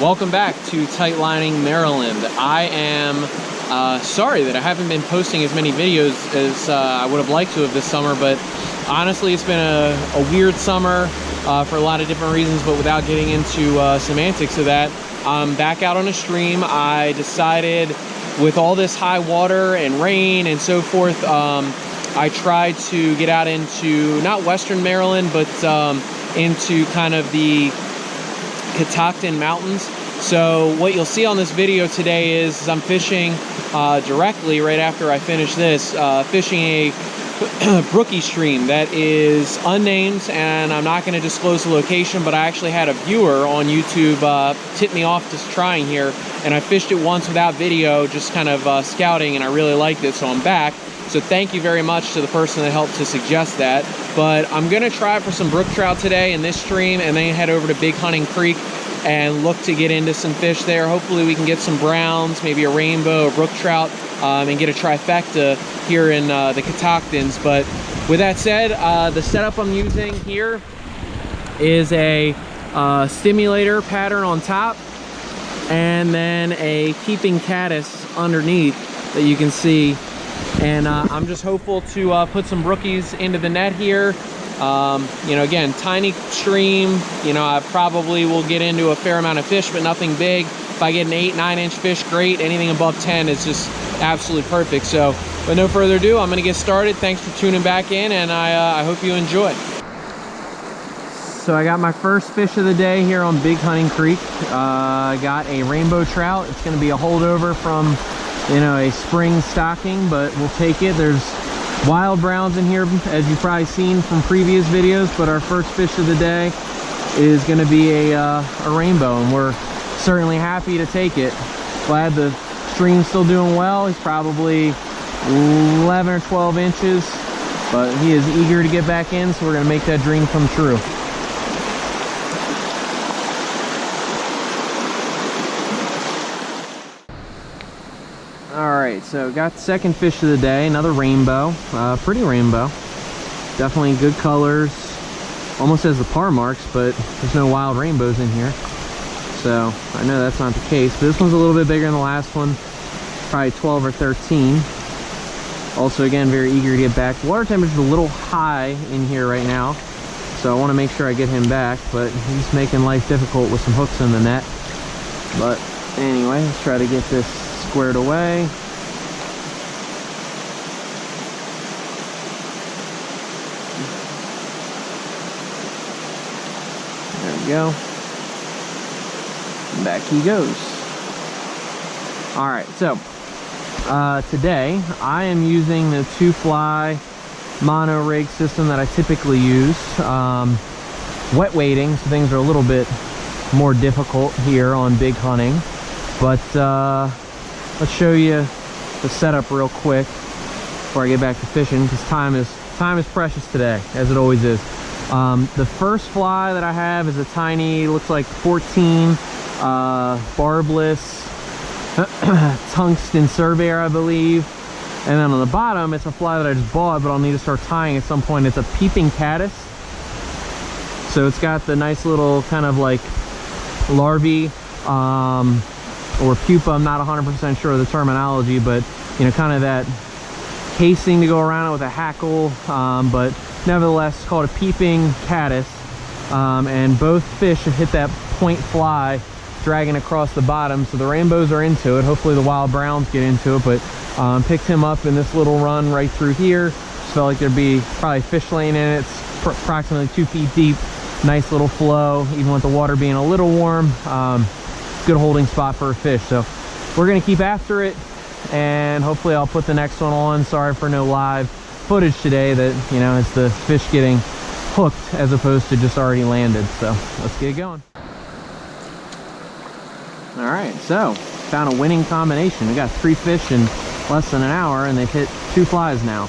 Welcome back to Tight Lining Maryland. I am sorry that I haven't been posting as many videos as I would have liked to have this summer, but honestly it's been a weird summer for a lot of different reasons, but without getting into semantics of that, I'm back out on a stream. I decided with all this high water and rain and so forth, I tried to get out into not Western Maryland, but into kind of the Catoctin Mountains. So what you'll see on this video today is I'm fishing directly right after I finish this, fishing a Brookie stream that is unnamed, and I'm not going to disclose the location, but I actually had a viewer on YouTube tip me off to trying here, and I fished it once without video, just kind of scouting, and I really liked it, so I'm back. So thank you very much to the person that helped to suggest that. But I'm gonna try for some brook trout today in this stream, and then head over to Big Hunting Creek and look to get into some fish there. Hopefully we can get some browns, maybe a rainbow, a brook trout, and get a trifecta here in the Catoctins. But with that said, the setup I'm using here is a stimulator pattern on top, and then a keeping caddis underneath that you can see. And I'm just hopeful to put some brookies into the net here. You know, again, tiny stream. You know, I probably will get into a fair amount of fish, but nothing big. If I get an 8-9 inch fish, great. Anything above 10 is just absolutely perfect. So, but no further ado, I'm gonna get started. Thanks for tuning back in, and I hope you enjoy. So I got my first fish of the day here on Big Hunting Creek. I got a rainbow trout. It's gonna be a holdover from, you know, a spring stocking, but we'll take it. There's wild browns in here, as you've probably seen from previous videos, but our first fish of the day is going to be a rainbow, and we're certainly happy to take it. Glad the stream's still doing well. He's probably 11 or 12 inches, but he is eager to get back in, so we're going to make that dream come true. Alright, so got the second fish of the day, another rainbow, pretty rainbow, definitely good colors, almost has the par marks, but there's no wild rainbows in here, so I know that's not the case. But this one's a little bit bigger than the last one, probably 12 or 13. Also, again, very eager to get back. Water temperature's a little high in here right now, so I want to make sure I get him back, but he's making life difficult with some hooks in the net. But anyway, let's try to get this squared away. There we go. And back he goes. All right, so today I am using the 2-fly mono rig system that I typically use. Wet weighting, so things are a little bit more difficult here on Big Hunting, but let's show you the setup real quick before I get back to fishing, because time is precious today, as it always is. The first fly that I have is a tiny, looks like 14 barbless tungsten surveyor, I believe. And then on the bottom, it's a fly that I just bought, but I'll need to start tying at some point. It's a peeping caddis. So it's got the nice little kind of like larvae, or pupa, I'm not 100% sure of the terminology, but you know, kind of that casing to go around it with a hackle, but nevertheless it's called a peeping caddis, and both fish have hit that point fly dragging across the bottom, so the rainbows are into it. Hopefully the wild browns get into it, but picked him up in this little run right through here. Just felt like there'd be probably fish laying in it. It's approximately 2 feet deep, nice little flow, even with the water being a little warm. Good holding spot for a fish, so we're gonna keep after it, and hopefully I'll put the next one on. Sorry for no live footage today, that, you know, it's the fish getting hooked as opposed to just already landed. So let's get it going. All right, so found a winning combination. We got 3 fish in less than an hour, and they've hit 2 flies now.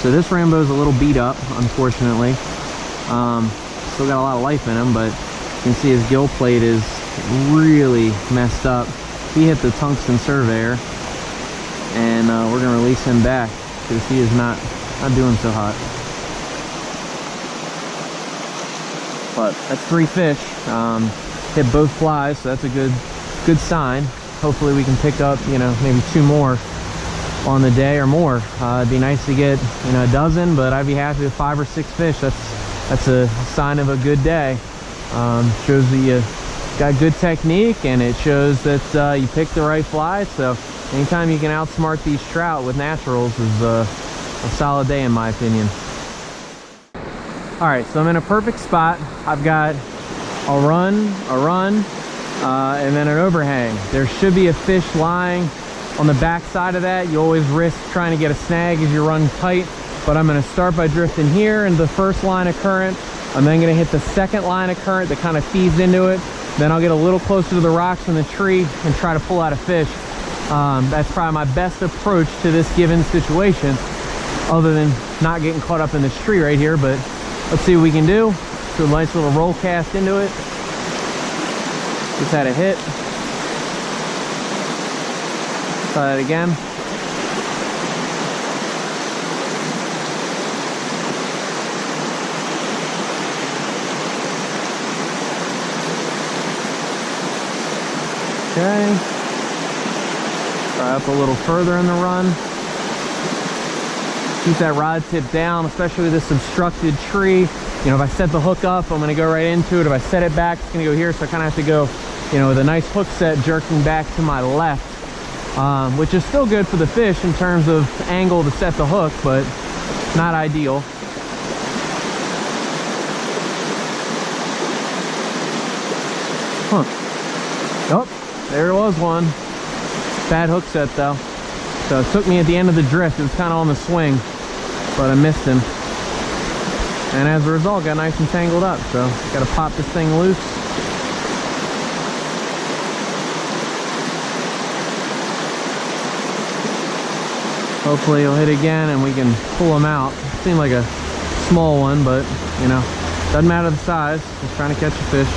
So this rainbow's a little beat up, unfortunately. Still got a lot of life in him, but you can see his gill plate is really messed up. He hit the tungsten surveyor, and we're gonna release him back because he is not doing so hot. But that's 3 fish. Hit both flies, so that's a good good sign. Hopefully we can pick up, you know, maybe 2 more on the day or more. It'd be nice to get, you know, a dozen, but I'd be happy with 5 or 6 fish. That's a sign of a good day. Shows that you got good technique, and it shows that you picked the right fly. So anytime you can outsmart these trout with naturals is a solid day in my opinion. All right, so I'm in a perfect spot. I've got a run, and then an overhang. There should be a fish lying on the back side of that. You always risk trying to get a snag as you run tight, but I'm going to start by drifting here into the first line of current. I'm then going to hit the second line of current that kind of feeds into it. Then I'll get a little closer to the rocks in the tree and try to pull out a fish. That's probably my best approach to this given situation, other than not getting caught up in this tree right here. But let's see what we can do. Do a nice little roll cast into it. Just had a hit. Try that again. Okay. Try up a little further in the run. Keep that rod tip down, especially with this obstructed tree. You know, if I set the hook up, I'm gonna go right into it. If I set it back, it's gonna go here. So I kind of have to go, you know, with a nice hook set jerking back to my left, which is still good for the fish in terms of angle to set the hook, but not ideal. Oh, there was one. Bad hook set though. So it took me at the end of the drift. It was kind of on the swing, but I missed him. And as a result, got nice and tangled up. So got to pop this thing loose. Hopefully he'll hit again and we can pull him out. It seemed like a small one, but you know, doesn't matter the size. Just trying to catch a fish.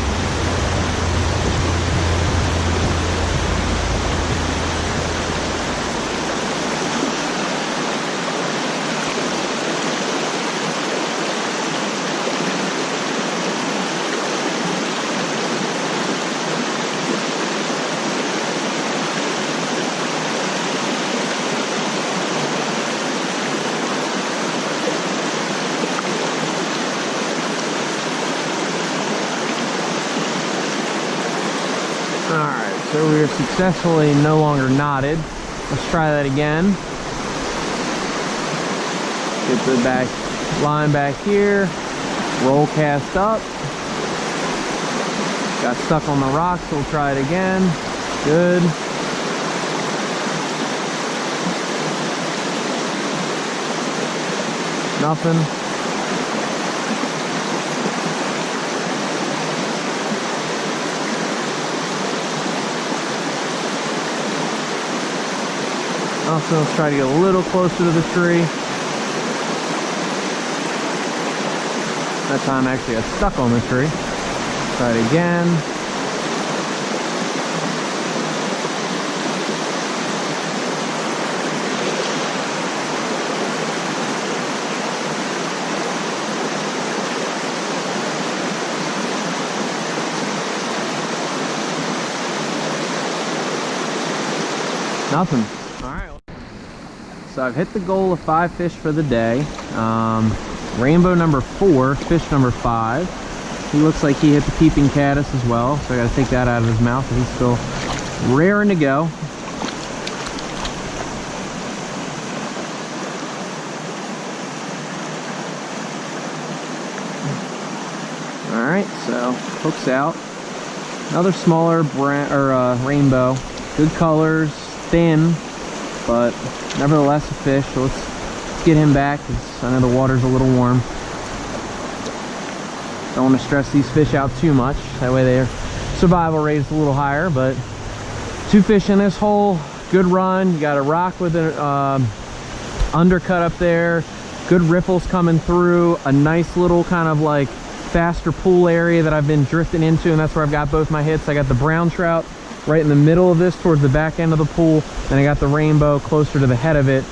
So we are successfully no longer knotted. Let's try that again. Get the back line back here. Roll cast up. Got stuck on the rocks, so we'll try it again. Good. Nothing. Also, let's try to get a little closer to the tree. That time I actually got stuck on the tree. Try it again. Nothing. So I've hit the goal of 5 fish for the day. Rainbow number 4, fish number 5. He looks like he hit the peeping caddis as well, so I gotta take that out of his mouth, but he's still raring to go. Alright, so hooks out. Another smaller rainbow. Good colors, thin, but nevertheless a fish. So let's get him back, because I know the water's a little warm. Don't want to stress these fish out too much, that way their survival rate is a little higher. But 2 fish in this hole, good run. You got a rock with an undercut up there, good ripples coming through, a nice little kind of like faster pool area that I've been drifting into, and that's where I've got both my hits. I got the brown trout right in the middle of this towards the back end of the pool, and I got the rainbow closer to the head of it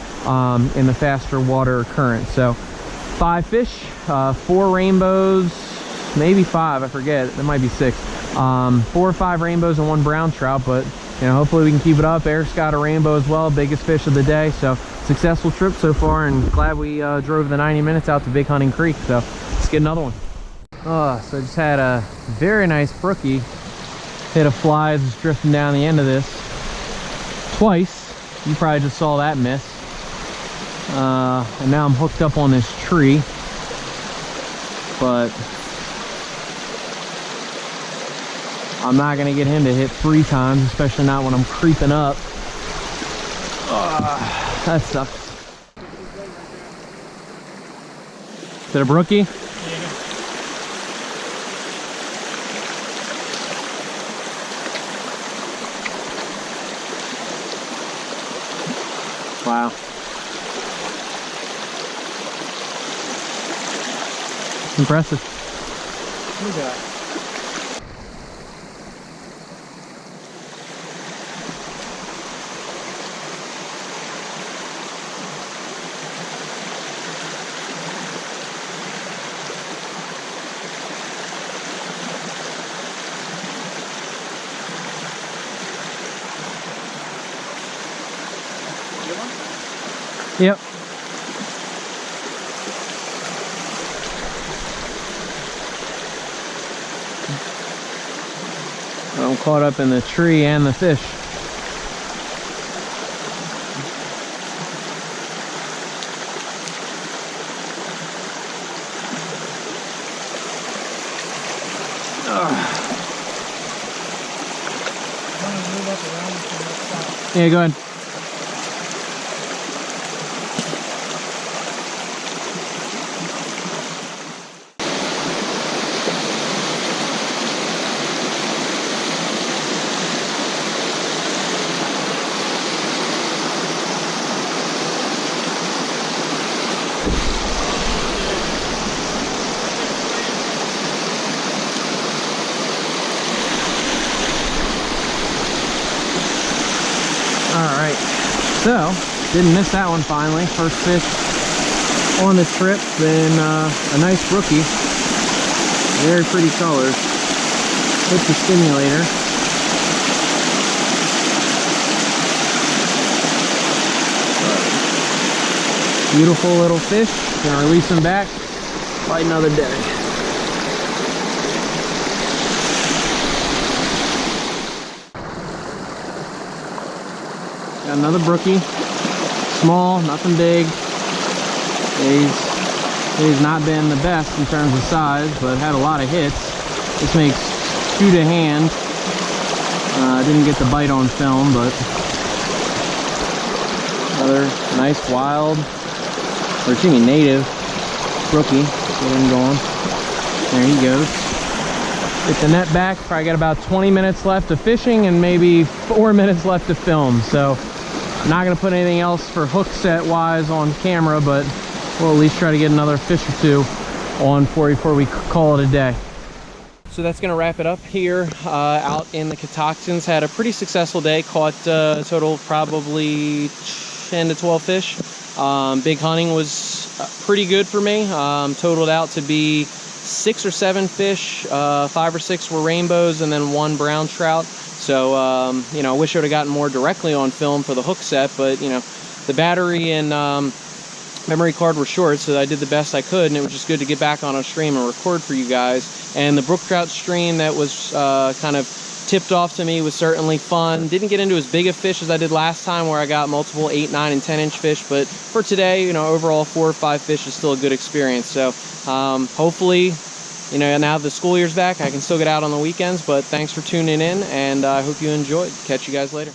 in the faster water current. So 5 fish, 4 rainbows, maybe 5, I forget, there might be 6. 4 or 5 rainbows and 1 brown trout, but you know, hopefully we can keep it up. Eric's got a rainbow as well, biggest fish of the day. So successful trip so far, and glad we drove the 90 minutes out to Big Hunting Creek. So let's get another one. So I just had a very nice brookie hit a fly as it's drifting down the end of this twice. You probably just saw that miss. And now I'm hooked up on this tree, but I'm not gonna get him to hit 3 times, especially not when I'm creeping up. That sucks. Is it a brookie? Yeah. Wow. Impressive. Look at that. Yep. I'm caught up in the tree and the fish. Yeah, go ahead. Alright, so didn't miss that one finally. First fish on the trip, then a nice brookie. Very pretty colors. Hit the stimulator. Beautiful little fish. Gonna release him back. Fight another day. Got another brookie, small, nothing big. He's not been the best in terms of size, but had a lot of hits. This makes shoot a hand. Didn't get the bite on film, but another nice wild, or excuse me, native brookie. Get him going. There he goes. Get the net back. Probably got about 20 minutes left of fishing and maybe 4 minutes left to film. So I'm not gonna put anything else for hook set wise on camera, but we'll at least try to get another fish or 2 on before we call it a day. So that's gonna wrap it up here out in the Catoctins. Had a pretty successful day. Caught a total of probably 10 to 12 fish. Big hunting was pretty good for me. Totaled out to be 6 or 7 fish. 5 or 6 were rainbows, and then 1 brown trout. So, you know, I wish I would have gotten more directly on film for the hook set, but, you know, the battery and memory card were short, so I did the best I could, and it was just good to get back on a stream and record for you guys. And the Brook trout stream that was kind of tipped off to me was certainly fun. Didn't get into as big a fish as I did last time, where I got multiple 8, 9, and 10-inch fish, but for today, you know, overall 4 or 5 fish is still a good experience. So hopefully, you know, now the school year's back, I can still get out on the weekends. But thanks for tuning in, and I hope you enjoyed. Catch you guys later.